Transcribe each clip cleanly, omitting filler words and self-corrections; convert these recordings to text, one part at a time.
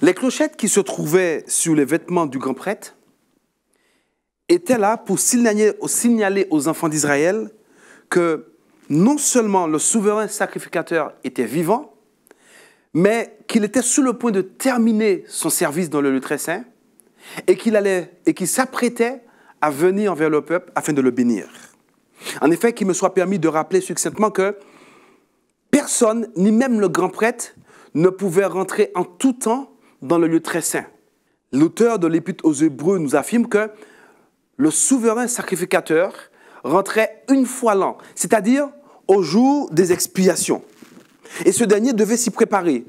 Les clochettes qui se trouvaient sur les vêtements du grand prêtre étaient là pour signaler aux enfants d'Israël que non seulement le souverain sacrificateur était vivant, mais qu'il était sur le point de terminer son service dans le lieu très saint et qu'il s'apprêtait à venir envers le peuple afin de le bénir. En effet, qu'il me soit permis de rappeler succinctement que personne, ni même le grand prêtre, ne pouvait rentrer en tout temps dans le lieu très saint. L'auteur de l'Épître aux Hébreux nous affirme que le souverain sacrificateur rentrait une fois l'an, c'est-à-dire au jour des expiations. Et ce dernier devait s'y préparer.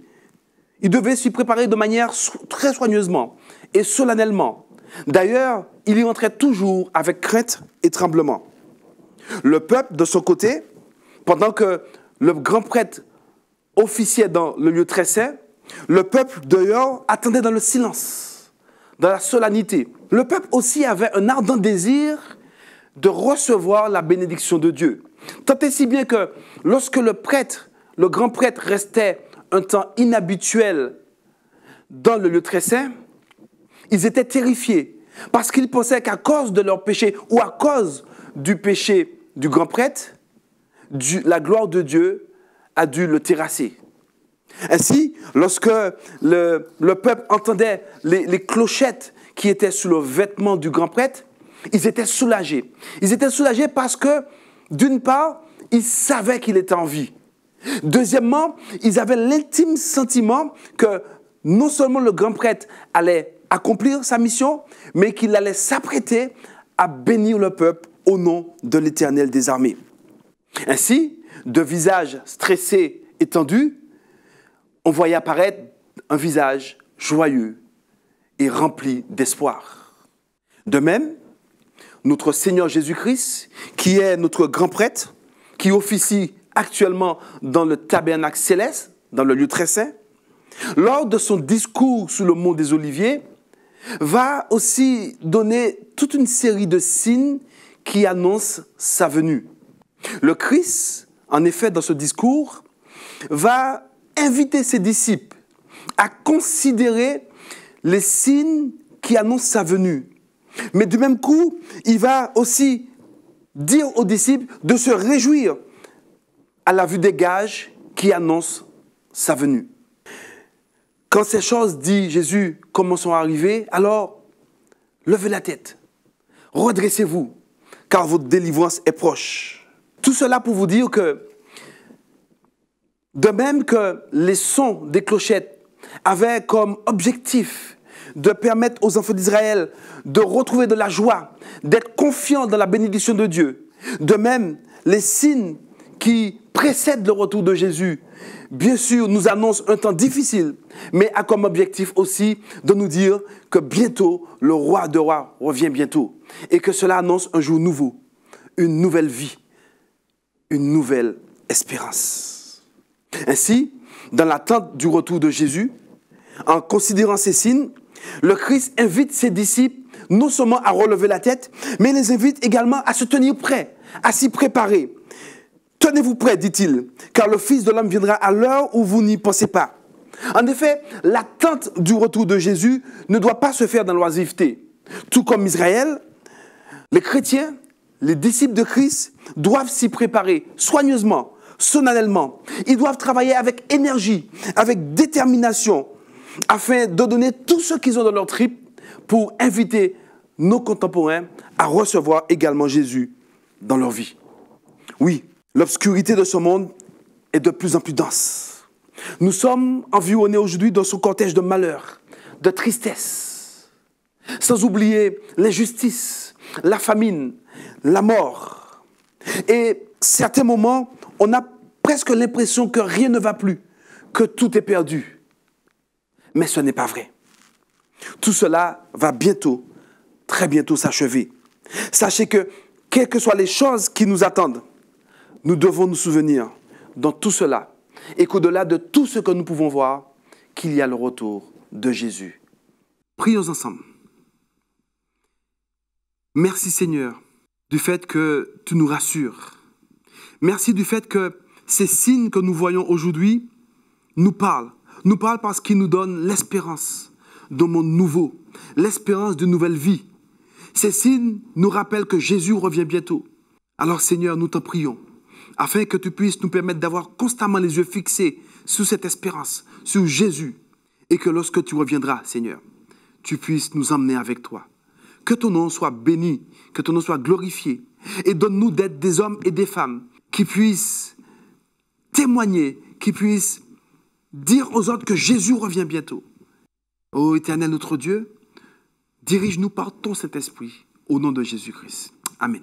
Il devait s'y préparer de manière très soigneusement et solennellement. D'ailleurs, il y rentrait toujours avec crainte et tremblement. Le peuple, de son côté, pendant que le grand prêtre officiait dans le lieu très saint, le peuple dehors attendait dans le silence, dans la solennité. Le peuple aussi avait un ardent désir de recevoir la bénédiction de Dieu. Tant et si bien que lorsque le grand prêtre restait un temps inhabituel dans le lieu très saint, ils étaient terrifiés parce qu'ils pensaient qu'à cause de leur péché ou à cause du péché du grand prêtre, la gloire de Dieu a dû le terrasser. Ainsi, lorsque le peuple entendait les clochettes qui étaient sous le vêtement du grand prêtre, ils étaient soulagés. Ils étaient soulagés parce que, d'une part, ils savaient qu'il était en vie. Deuxièmement, ils avaient l'intime sentiment que non seulement le grand prêtre allait accomplir sa mission, mais qu'il allait s'apprêter à bénir le peuple au nom de l'Éternel des armées. Ainsi, de visage stressé et tendu, on voyait apparaître un visage joyeux et rempli d'espoir. De même, notre Seigneur Jésus-Christ, qui est notre grand prêtre, qui officie actuellement dans le tabernacle céleste, dans le lieu très saint, lors de son discours sur le mont des Oliviers, va aussi donner toute une série de signes qui annoncent sa venue. Le Christ, en effet, dans ce discours, va inviter ses disciples à considérer les signes qui annoncent sa venue. Mais du même coup, il va aussi dire aux disciples de se réjouir à la vue des gages qui annoncent sa venue. Quand ces choses, dit Jésus, commenceront à arriver, alors levez la tête, redressez-vous, car votre délivrance est proche. Tout cela pour vous dire que, de même que les sons des clochettes avaient comme objectif de permettre aux enfants d'Israël de retrouver de la joie, d'être confiants dans la bénédiction de Dieu, de même, les signes qui précèdent le retour de Jésus, bien sûr, nous annoncent un temps difficile, mais a comme objectif aussi de nous dire que bientôt, le roi de rois revient bientôt et que cela annonce un jour nouveau, une nouvelle vie, une nouvelle espérance. Ainsi, dans l'attente du retour de Jésus, en considérant ces signes, le Christ invite ses disciples non seulement à relever la tête, mais les invite également à se tenir prêts, à s'y préparer. Tenez-vous prêts, dit-il, car le Fils de l'homme viendra à l'heure où vous n'y pensez pas. En effet, l'attente du retour de Jésus ne doit pas se faire dans l'oisiveté. Tout comme Israël, les chrétiens, les disciples de Christ doivent s'y préparer soigneusement, solennellement. Ils doivent travailler avec énergie, avec détermination, afin de donner tout ce qu'ils ont dans leur tripes pour inviter nos contemporains à recevoir également Jésus dans leur vie. Oui, l'obscurité de ce monde est de plus en plus dense. Nous sommes environnés aujourd'hui dans ce cortège de malheur, de tristesse, sans oublier l'injustice, la famine, la mort. Et certains moments, on a presque l'impression que rien ne va plus, que tout est perdu. Mais ce n'est pas vrai. Tout cela va bientôt, très bientôt s'achever. Sachez que, quelles que soient les choses qui nous attendent, nous devons nous souvenir dans tout cela et qu'au-delà de tout ce que nous pouvons voir, qu'il y a le retour de Jésus. Prions ensemble. Merci Seigneur du fait que tu nous rassures. Merci du fait que ces signes que nous voyons aujourd'hui nous parlent, nous parle parce qu'il nous donne l'espérance d'un monde nouveau, l'espérance d'une nouvelle vie. Ces signes nous rappellent que Jésus revient bientôt. Alors Seigneur, nous t'en prions, afin que tu puisses nous permettre d'avoir constamment les yeux fixés sur cette espérance, sur Jésus, et que lorsque tu reviendras, Seigneur, tu puisses nous emmener avec toi. Que ton nom soit béni, que ton nom soit glorifié, et donne-nous d'être des hommes et des femmes qui puissent témoigner, qui puissent dire aux autres que Jésus revient bientôt. Ô Éternel notre Dieu, dirige-nous par ton Saint-Esprit, au nom de Jésus-Christ. Amen.